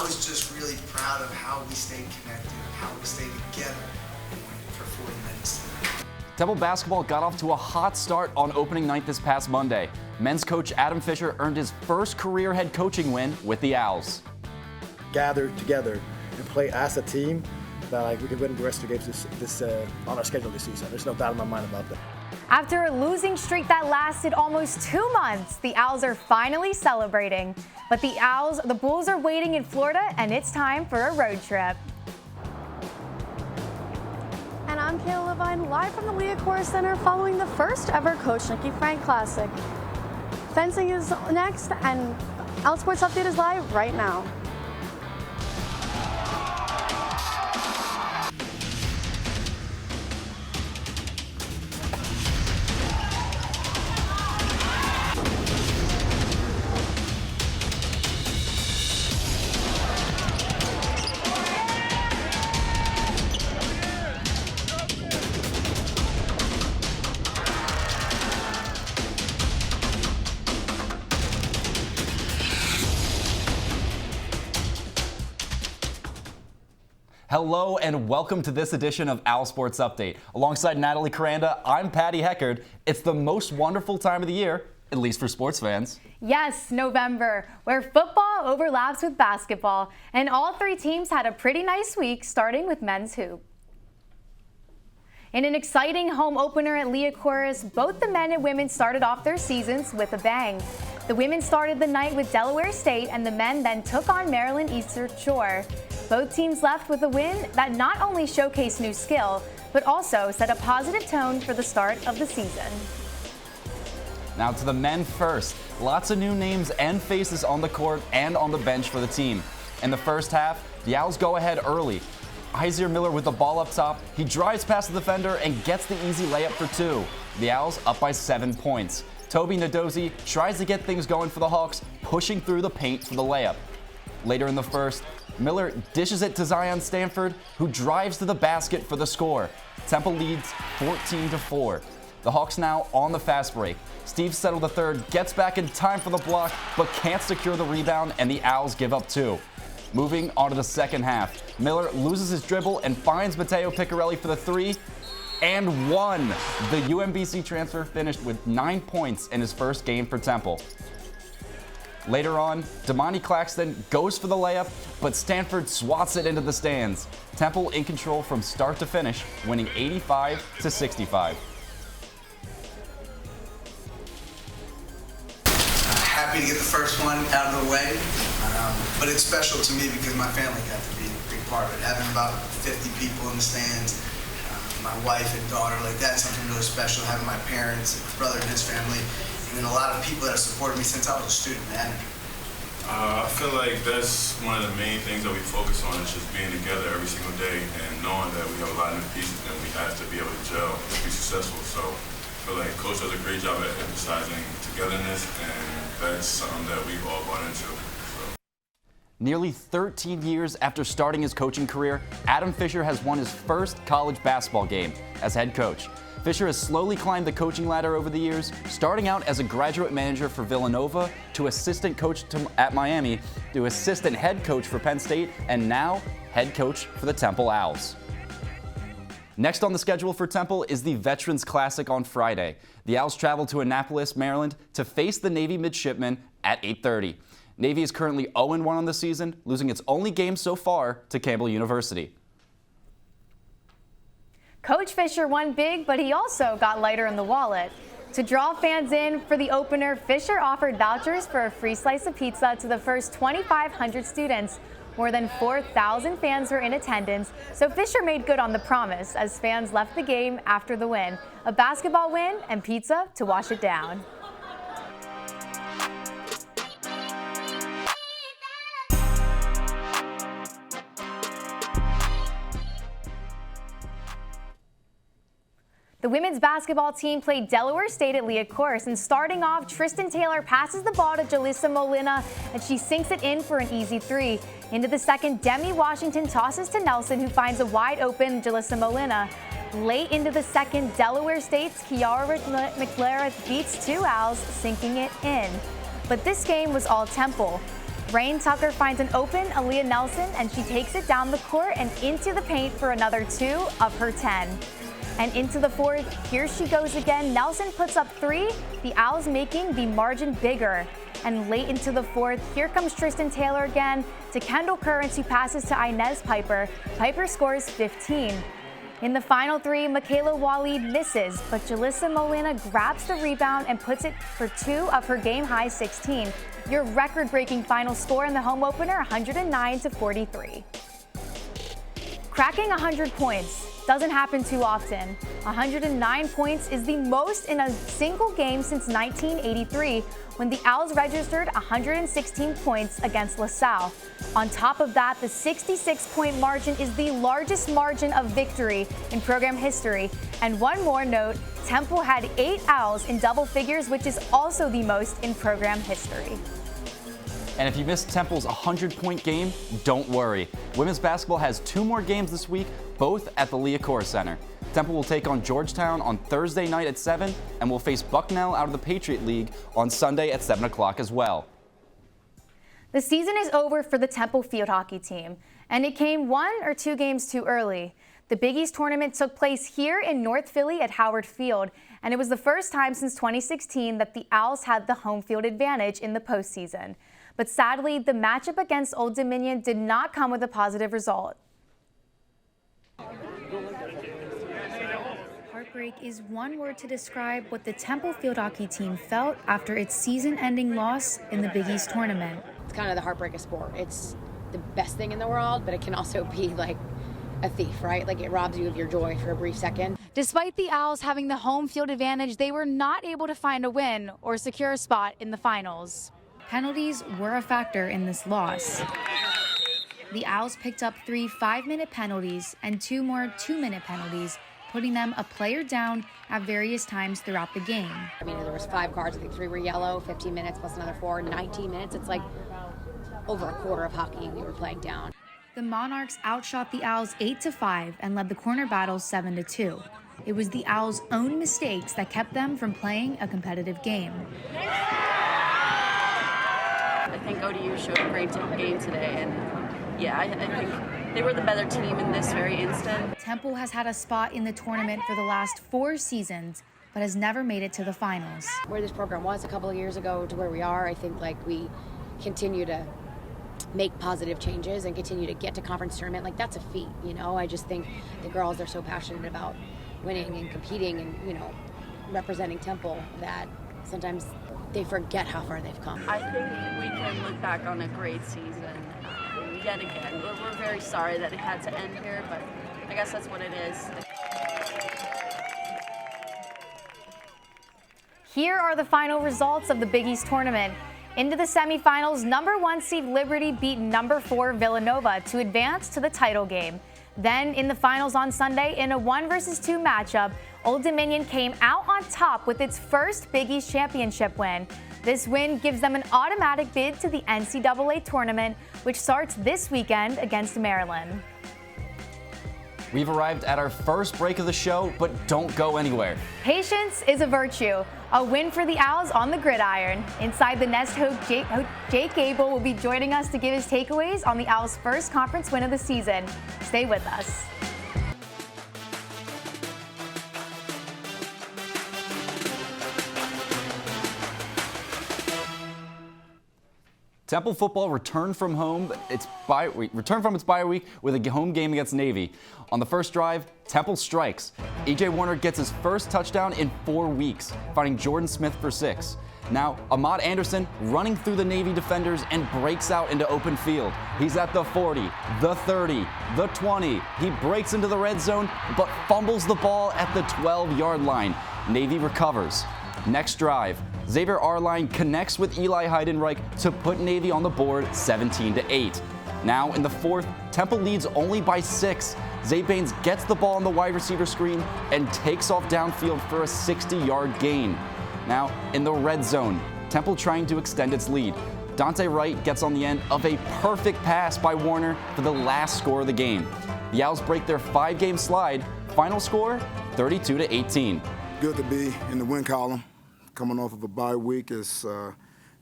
was just really proud of how we stayed connected, how we stayed together for 40 minutes. Temple basketball got off to a hot start on opening night this past Monday. Men's coach Adam Fisher earned his first career head coaching win with the Owls. Gather together and play as a team, that we could win the rest of the games this on our schedule this season. There's no doubt in my mind about that. After a losing streak that lasted almost 2 months, the Owls are finally celebrating. But the Bulls are waiting in Florida, and it's time for a road trip. And I'm Kayla Levine, live from the Liacouras Center following the first ever Coach Nikki Frank Classic. Fencing is next, and OwlSports Update is live right now. Hello and welcome to this edition of OwlSports Update. Alongside Natalie Koranda, I'm Paddy Heckard. It's the most wonderful time of the year, at least for sports fans. Yes, November, where football overlaps with basketball, and all three teams had a pretty nice week, starting with men's hoop. In an exciting home opener at Liacouras, both the men and women started off their seasons with a bang. The women started the night with Delaware State, and the men then took on Maryland Eastern Shore. Both teams left with a win that not only showcased new skill, but also set a positive tone for the start of the season. Now to the men first. Lots of new names and faces on the court and on the bench for the team. In the first half, the Owls go ahead early. Isaiah Miller with the ball up top. He drives past the defender and gets the easy layup for 2. The Owls up by 7 points. Toby Nadozi tries to get things going for the Hawks, pushing through the paint for the layup. Later in the first, Miller dishes it to Zion Stanford, who drives to the basket for the score. Temple leads 14-4. The Hawks now on the fast break. Steve Settle III gets back in time for the block, but can't secure the rebound, and the Owls give up 2. Moving on to the second half, Miller loses his dribble and finds Matteo Piccarelli for the 3 and 1. The UMBC transfer finished with 9 points in his first game for Temple. Later on, Damani Claxton goes for the layup, but Stanford swats it into the stands. Temple in control from start to finish, winning 85-65. Happy to get the first one out of the way, but it's special to me because my family got to be a big part of it. Having about 50 people in the stands, my wife and daughter, like that's something really special. Having my parents, my brother and his family, and then a lot of people that have supported me since I was a student manager. I feel like that's one of the main things that we focus on is just being together every single day and knowing that we have a lot of new pieces and we have to be able to gel to be successful. So I feel like Coach does a great job at emphasizing togetherness, and that's something that we've all bought into. Nearly 13 years after starting his coaching career, Adam Fisher has won his first college basketball game as head coach. Fisher has slowly climbed the coaching ladder over the years, starting out as a graduate manager for Villanova, to assistant coach at Miami, to assistant head coach for Penn State, and now head coach for the Temple Owls. Next on the schedule for Temple is the Veterans Classic on Friday. The Owls travel to Annapolis, Maryland to face the Navy midshipmen at 8:30. Navy is currently 0-1 on the season, losing its only game so far to Campbell University. Coach Fisher won big, but he also got lighter in the wallet. To draw fans in for the opener, Fisher offered vouchers for a free slice of pizza to the first 2,500 students. More than 4,000 fans were in attendance, so Fisher made good on the promise as fans left the game after the win. A basketball win and pizza to wash it down. The women's basketball team played Delaware State at Liacouras, and starting off, Tristan Taylor passes the ball to Jalissa Molina, and she sinks it in for an easy 3. Into the second, Demi Washington tosses to Nelson, who finds a wide-open Jalissa Molina. Late into the second, Delaware State's Kiara McLaren beats 2 Owls, sinking it in. But this game was all Temple. Rain Tucker finds an open Aaliyah Nelson, and she takes it down the court and into the paint for another 2 of her 10. And into the fourth, here she goes again. Nelson puts up 3, the Owls making the margin bigger. And late into the fourth, here comes Tristan Taylor again to Kendall Currents, who passes to Inez Piper. Piper scores 15. In the final 3, Michaela Waleed misses, but Jalissa Molina grabs the rebound and puts it for 2 of her game-high 16. Your record-breaking final score in the home opener, 109-43. Cracking 100 points doesn't happen too often. 109 points is the most in a single game since 1983, when the Owls registered 116 points against LaSalle. On top of that, the 66-point margin is the largest margin of victory in program history. And one more note, Temple had 8 Owls in double figures, which is also the most in program history. And if you missed Temple's 100-point game, don't worry. Women's basketball has 2 more games this week, both at the Liacouras Center. Temple will take on Georgetown on Thursday night at 7 and will face Bucknell out of the Patriot League on Sunday at 7 o'clock as well. The season is over for the Temple field hockey team, and it came 1 or 2 games too early. The Big East tournament took place here in North Philly at Howard Field, and it was the first time since 2016 that the Owls had the home field advantage in the postseason. But sadly, the matchup against Old Dominion did not come with a positive result. Heartbreak is one word to describe what the Temple field hockey team felt after its season-ending loss in the Big East tournament. It's kind of the heartbreak of sport. It's the best thing in the world, but it can also be like a thief, right? Like it robs you of your joy for a brief second. Despite the Owls having the home field advantage, they were not able to find a win or secure a spot in the finals. Penalties were a factor in this loss. The Owls picked up 3 5-minute penalties and 2 more 2-minute penalties, putting them a player down at various times throughout the game. I mean, there was 5 cards. I think 3 were yellow, 15 minutes plus another 4, 19 minutes. It's like over a quarter of hockey we were playing down. The Monarchs outshot the Owls 8-5 and led the corner battle 7-2. It was the Owls' own mistakes that kept them from playing a competitive game. I think ODU showed a great game today, and yeah, I think they were the better team in this very instant. Temple has had a spot in the tournament for the last 4 seasons, but has never made it to the finals. Where this program was a couple of years ago to where we are, I think like we continue to make positive changes and continue to get to conference tournament. Like that's a feat, you know. I just think the girls are so passionate about winning and competing and, you know, representing Temple that sometimes they forget how far they've come. I think we can look back on a great season yet again. We're very sorry that it had to end here, but I guess that's what it is. Here are the final results of the Big East tournament. Into the semifinals, number 1 seed Liberty beat number 4 Villanova to advance to the title game. Then in the finals on Sunday, in a 1 versus 2 matchup, Old Dominion came out on top with its first Big East championship win. This win gives them an automatic bid to the NCAA tournament, which starts this weekend against Maryland. We've arrived at our first break of the show, but don't go anywhere. Patience is a virtue. A win for the Owls on the gridiron. Inside the Nest, Jake Gabel will be joining us to give his takeaways on the Owls' first conference win of the season. Stay with us. Temple football returned from its bye week with a home game against Navy. On the first drive, Temple strikes. E.J. Warner gets his first touchdown in 4 weeks, finding Jordan Smith for 6. Now, Ahmad Anderson running through the Navy defenders and breaks out into open field. He's at the 40, the 30, the 20. He breaks into the red zone, but fumbles the ball at the 12-yard line. Navy recovers. Next drive, Xavier Arline connects with Eli Heidenreich to put Navy on the board 17-8. Now in the fourth, Temple leads only by 6. Zay Baines gets the ball on the wide receiver screen and takes off downfield for a 60-yard gain. Now in the red zone, Temple trying to extend its lead. Dante Wright gets on the end of a perfect pass by Warner for the last score of the game. The Owls break their 5-game slide. Final score, 32-18. Good to be in the win column. Coming off of a bye week, it's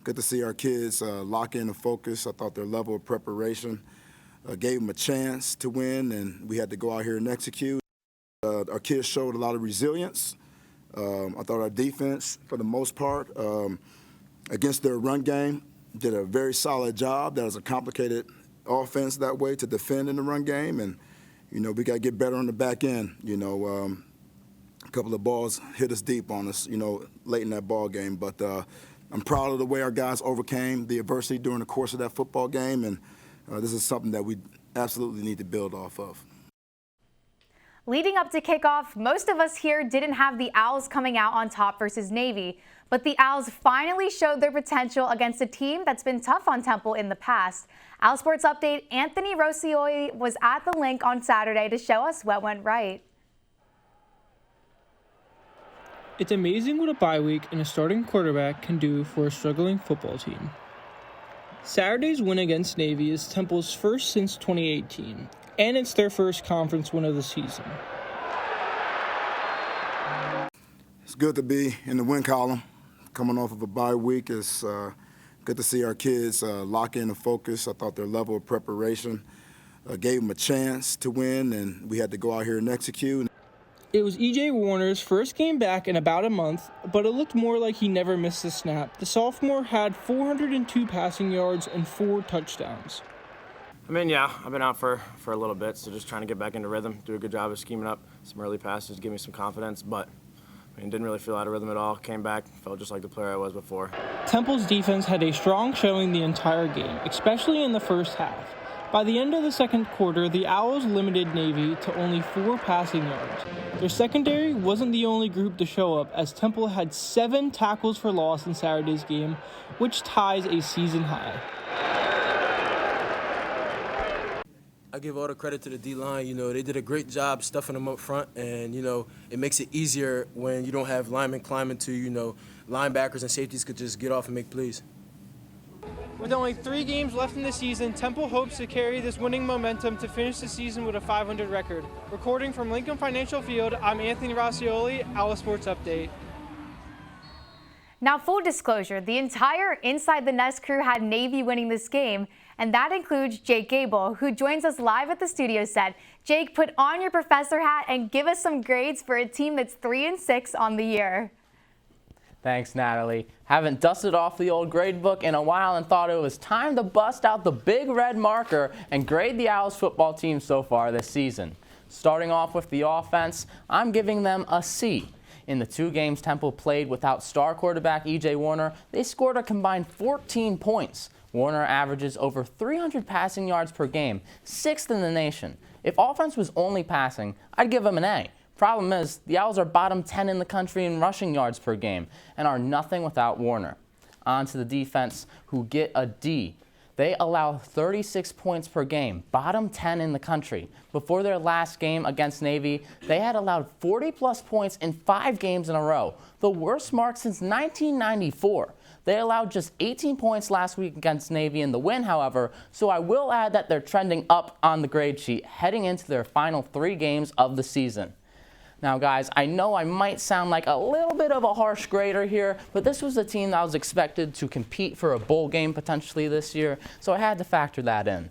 Good to see our kids lock in and focus. I thought their level of preparation gave them a chance to win, and we had to go out here and execute. Our kids showed a lot of resilience. I thought our defense, for the most part, against their run game, did a very solid job. That was a complicated offense that way to defend in the run game, and we got to get better on the back end. A couple of balls hit us deep on us, late in that ball game. But I'm proud of the way our guys overcame the adversity during the course of that football game, and this is something that we absolutely need to build off of. Leading up to kickoff, most of us here didn't have the Owls coming out on top versus Navy, but the Owls finally showed their potential against a team that's been tough on Temple in the past. OwlSports update, Anthony Rosioli was at the link on Saturday to show us what went right. It's amazing what a bye week and a starting quarterback can do for a struggling football team. Saturday's win against Navy is Temple's first since 2018, and it's their first conference win of the season. It's good to be in the win column. Coming off of a bye week, it's good to see our kids lock in and focus. I thought their level of preparation gave them a chance to win, and we had to go out here and execute. It was E.J. Warner's first game back in about a month, but it looked more like he never missed a snap. The sophomore had 402 passing yards and 4 touchdowns. I've been out for a little bit, so just trying to get back into rhythm, do a good job of scheming up some early passes, give me some confidence, but didn't really feel out of rhythm at all. Came back, felt just like the player I was before. Temple's defense had a strong showing the entire game, especially in the first half. By the end of the second quarter, the Owls limited Navy to only 4 passing yards. Their secondary wasn't the only group to show up, as Temple had 7 tackles for loss in Saturday's game, which ties a season high. I give all the credit to the D-line. They did a great job stuffing them up front, and, it makes it easier when you don't have linemen climbing to, linebackers and safeties could just get off and make plays. With only 3 games left in the season, Temple hopes to carry this winning momentum to finish the season with a 500 record. Recording from Lincoln Financial Field, I'm Anthony Rosioli, OwlSports Update. Now, full disclosure, the entire Inside the Nest crew had Navy winning this game, and that includes Jake Gabel, who joins us live at the studio set. Jake, put on your professor hat and give us some grades for a team that's 3-6 on the year. Thanks, Natalie. Haven't dusted off the old grade book in a while and thought it was time to bust out the big red marker and grade the Owls football team so far this season. Starting off with the offense, I'm giving them a C. In the 2 games Temple played without star quarterback E.J. Warner, they scored a combined 14 points. Warner averages over 300 passing yards per game, 6th in the nation. If offense was only passing, I'd give them an A. Problem is, the Owls are bottom 10 in the country in rushing yards per game and are nothing without Warner. On to the defense, who get a D. They allow 36 points per game, bottom 10 in the country. Before their last game against Navy, they had allowed 40-plus points in 5 games in a row, the worst mark since 1994. They allowed just 18 points last week against Navy in the win, however, so I will add that they're trending up on the grade sheet heading into their final 3 games of the season. Now, guys, I know I might sound like a little bit of a harsh grader here, but this was a team that was expected to compete for a bowl game potentially this year, so I had to factor that in.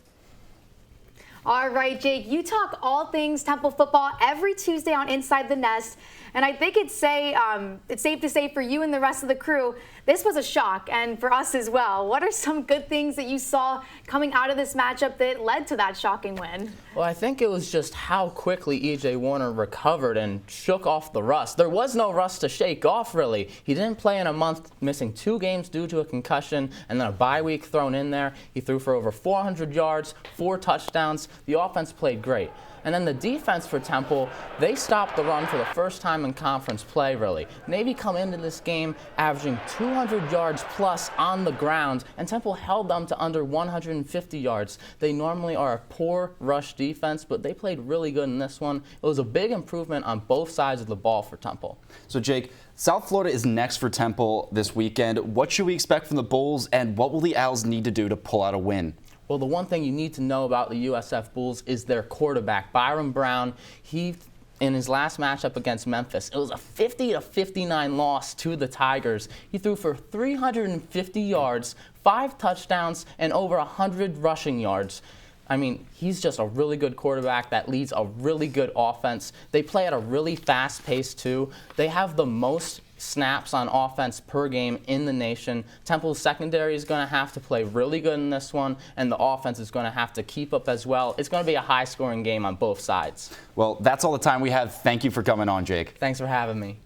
All right, Jake, you talk all things Temple football every Tuesday on Inside the Nest, and I think it's safe to say for you and the rest of the crew, this was a shock, and for us as well. What are some good things that you saw coming out of this matchup that led to that shocking win? Well, I think it was just how quickly E.J. Warner recovered and shook off the rust. There was no rust to shake off, really. He didn't play in a month, missing 2 games due to a concussion, and then a bye week thrown in there. He threw for over 400 yards, 4 touchdowns. The offense played great. And then the defense for Temple, they stopped the run for the first time in conference play, really. Navy come into this game averaging 200 yards plus on the ground, and Temple held them to under 150 yards. They normally are a poor rush defense, but they played really good in this one. It was a big improvement on both sides of the ball for Temple. So, Jake, South Florida is next for Temple this weekend. What should we expect from the Bulls, and what will the Owls need to do to pull out a win? Well, the one thing you need to know about the USF Bulls is their quarterback, Byron Brown. He in his last matchup against Memphis. It was a 50-59 loss to the Tigers. He threw for 350 yards, 5 touchdowns, and over 100 rushing yards. I mean, he's just a really good quarterback that leads a really good offense. They play at a really fast pace, too. They have the most snaps on offense per game in the nation. Temple's secondary is going to have to play really good in this one, and the offense is going to have to keep up as well. It's going to be a high-scoring game on both sides. Well, that's all the time we have. Thank you for coming on, Jake. Thanks for having me.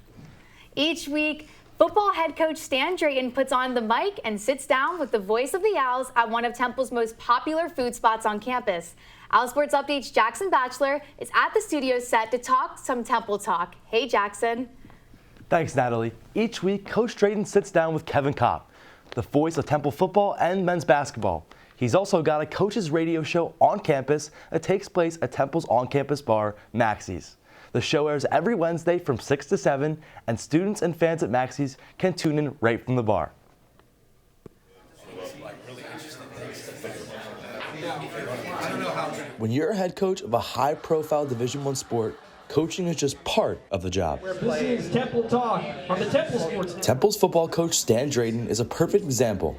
Each week, football head coach Stan Drayton puts on the mic and sits down with the voice of the Owls at one of Temple's most popular food spots on campus. OwlSports Update's Jackson Batchler is at the studio set to talk some Temple talk. Hey, Jackson. Thanks, Natalie. Each week, Coach Drayton sits down with Kevin Kopp, the voice of Temple football and men's basketball. He's also got a coach's radio show on campus that takes place at Temple's on-campus bar, Maxie's. The show airs every Wednesday from 6 to 7, and students and fans at Maxie's can tune in right from the bar. When you're a head coach of a high-profile Division I sport, coaching is just part of the job. This is Temple Talk on the Temple Sports. Temple's football coach Stan Drayton is a perfect example.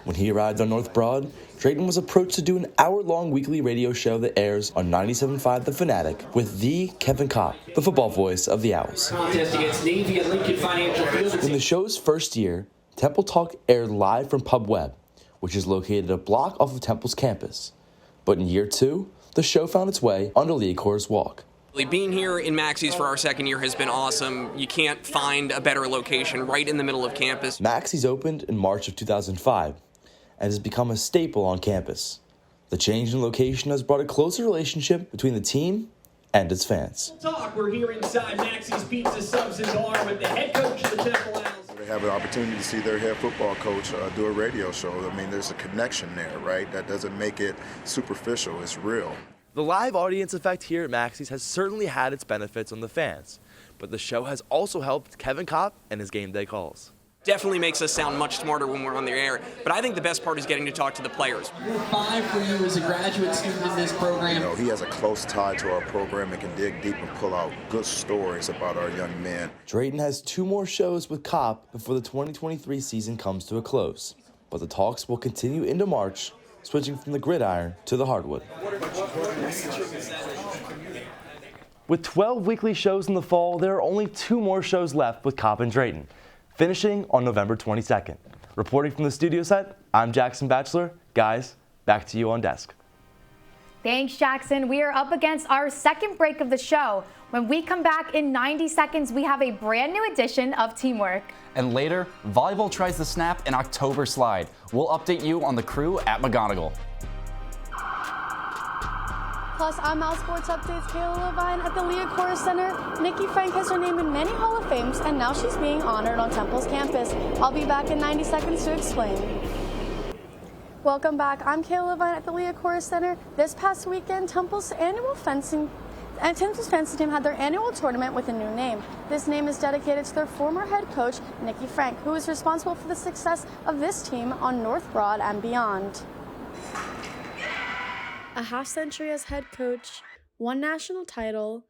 When he arrived on North Broad, Drayton was approached to do an hour-long weekly radio show that airs on 97.5 The Fanatic with the Kevin Kopp, the football voice of the Owls. Contest against Navy at Lincoln Financial Field. In the show's first year, Temple Talk aired live from Pub Web, which is located a block off of Temple's campus. But in year 2, the show found its way onto Leacor's Walk. Being here in Maxie's for our second year has been awesome. You can't find a better location right in the middle of campus. Maxie's opened in March of 2005 and has become a staple on campus. The change in location has brought a closer relationship between the team and its fans. We're here inside Maxie's Pizza Subs and Bar with the head coach of the Temple Owls. They have an opportunity to see their head football coach do a radio show. I mean, there's a connection there, right? That doesn't make it superficial. It's real. The live audience effect here at Maxie's has certainly had its benefits on the fans, but the show has also helped Kevin Kopp and his game day calls. Definitely makes us sound much smarter when we're on the air, but I think the best part is getting to talk to the players. Year 5 for you as a graduate student in this program. You know, he has a close tie to our program and can dig deep and pull out good stories about our young men. Drayton has 2 more shows with Kopp before the 2023 season comes to a close, but the talks will continue into March, switching from the gridiron to the hardwood. With 12 weekly shows in the fall, there are only 2 more shows left with Kopp and Drayton, finishing on November 22nd. Reporting from the studio set, I'm Jackson Batchler. Guys, back to you on desk. Thanks, Jackson. We are up against our second break of the show. When we come back in 90 seconds, we have a brand new edition of Teamwork. And later, volleyball tries the snap and October slide. We'll update you on the crew at McGonigal. Plus, I'm OwlSports Update's Kayla Levine at the Leah Center. Nikki Frank has her name in many Hall of Fames, and now she's being honored on Temple's campus. I'll be back in 90 seconds to explain. Welcome back. I'm Kayla Levine at the Leah Center. This past weekend, Temple's fencing team had their annual tournament with a new name. This name is dedicated to their former head coach, Nikki Frank, who is responsible for the success of this team on North Broad and beyond. A half century as head coach, 1 national title,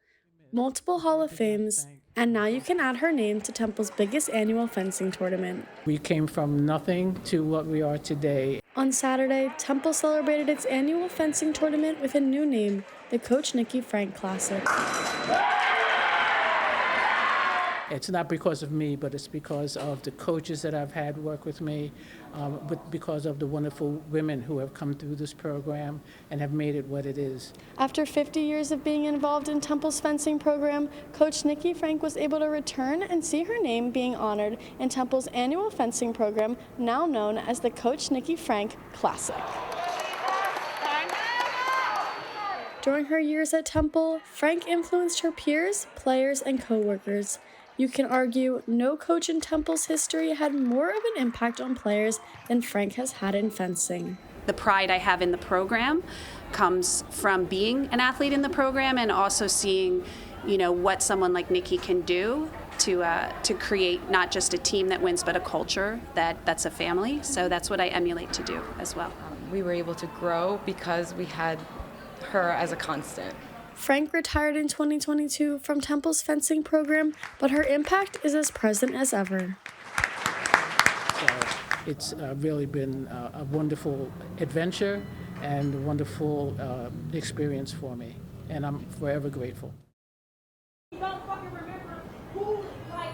multiple Hall of Fames, and now you can add her name to Temple's biggest annual fencing tournament. We came from nothing to what we are today. On Saturday, Temple celebrated its annual fencing tournament with a new name, the Coach Nikki Frank Classic. It's not because of me, but it's because of the coaches that I've had work with me, but because of the wonderful women who have come through this program and have made it what it is. After 50 years of being involved in Temple's fencing program, Coach Nikki Frank was able to return and see her name being honored in Temple's annual fencing program, now known as the Coach Nikki Frank Classic. During her years at Temple, Frank influenced her peers, players, and co-workers. You can argue no coach in Temple's history had more of an impact on players than Frank has had in fencing. The pride I have in the program comes from being an athlete in the program and also seeing, what someone like Nikki can do to create not just a team that wins, but a culture that's a family. So that's what I emulate to do as well. We were able to grow because we had her as a constant. Frank retired in 2022 from Temple's fencing program, but her impact is as present as ever. So it's really been a wonderful adventure and a wonderful experience for me, and I'm forever grateful.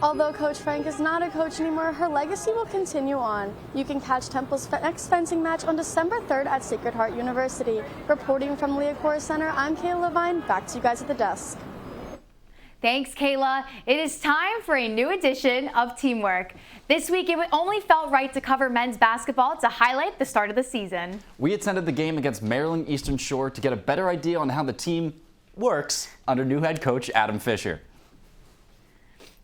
Although Coach Frank is not a coach anymore, her legacy will continue on. You can catch Temple's next fencing match on December 3rd at Sacred Heart University. Reporting from Leah Corr Center, I'm Kayla Levine. Back to you guys at the desk. Thanks, Kayla. It is time for a new edition of Teamwork. This week, it only felt right to cover men's basketball to highlight the start of the season. We attended the game against Maryland Eastern Shore to get a better idea on how the team works under new head coach Adam Fisher.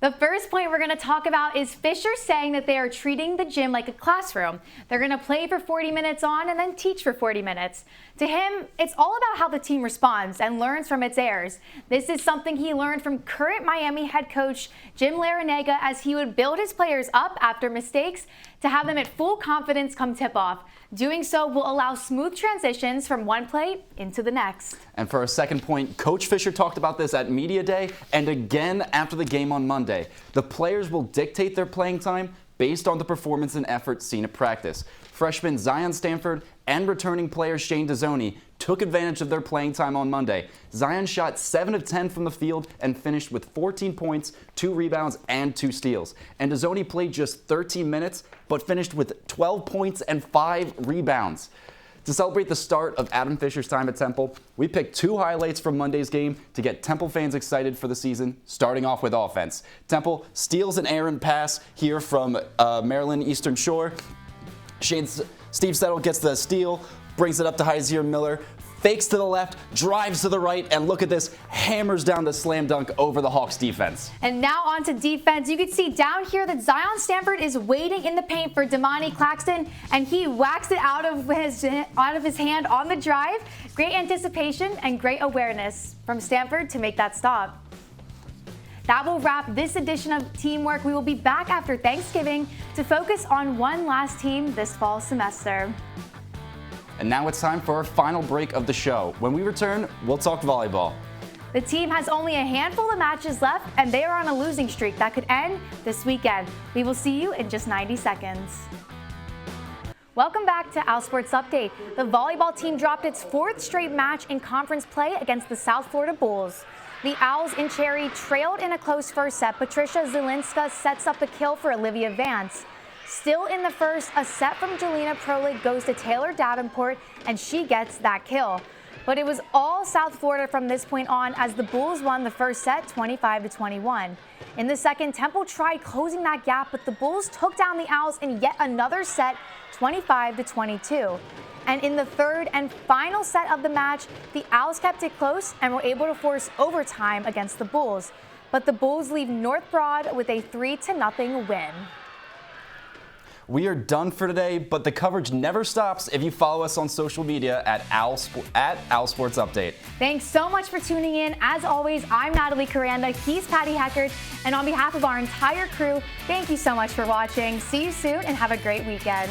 The first point we're going to talk about is Fisher saying that they are treating the gym like a classroom. They're going to play for 40 minutes on and then teach for 40 minutes. To him, it's all about how the team responds and learns from its errors. This is something he learned from current Miami head coach Jim Larrañaga, as he would build his players up after mistakes to have them at full confidence come tip-off. Doing so will allow smooth transitions from one play into the next. And for a second point, Coach Fisher talked about this at Media Day and again after the game on Monday. The players will dictate their playing time based on the performance and effort seen at practice. Freshman Zion Stanford and returning player Shane Dezzoni took advantage of their playing time on Monday. Zion shot 7 of 10 from the field and finished with 14 points, 2 rebounds, and 2 steals. And Dezzoni played just 13 minutes, but finished with 12 points and 5 rebounds. To celebrate the start of Adam Fisher's time at Temple, we picked 2 highlights from Monday's game to get Temple fans excited for the season, starting off with offense. Temple steals an errant pass here from Maryland Eastern Shore. Steve Settle gets the steal, brings it up to Hyzier Miller, fakes to the left, drives to the right, and look at this, hammers down the slam dunk over the Hawks defense. And now on to defense. You can see down here that Zion Stanford is waiting in the paint for Damani Claxton, and he whacks it out of his hand on the drive. Great anticipation and great awareness from Stanford to make that stop. That will wrap this edition of Teamwork. We will be back after Thanksgiving to focus on one last team this fall semester. And now it's time for our final break of the show. When we return, we'll talk volleyball. The team has only a handful of matches left, and they are on a losing streak that could end this weekend. We will see you in just 90 seconds. Welcome back to OwlSports Update. The volleyball team dropped its 4th straight match in conference play against the South Florida Bulls. The Owls in Cherry trailed in a close first set. Patricia Zielinska sets up the kill for Olivia Vance. Still in the first, a set from Jelena Prolig goes to Taylor Davenport, and she gets that kill. But it was all South Florida from this point on, as the Bulls won the first set 25-21. In the second, Temple tried closing that gap, but the Bulls took down the Owls in yet another set 25-22. And in the third and final set of the match, the Owls kept it close and were able to force overtime against the Bulls. But the Bulls leave North Broad with a 3-0 win. We are done for today, but the coverage never stops if you follow us on social media at OwlSports Update. Thanks so much for tuning in. As always, I'm Natalie Koranda, he's Paddy Heckard, and on behalf of our entire crew, thank you so much for watching. See you soon and have a great weekend.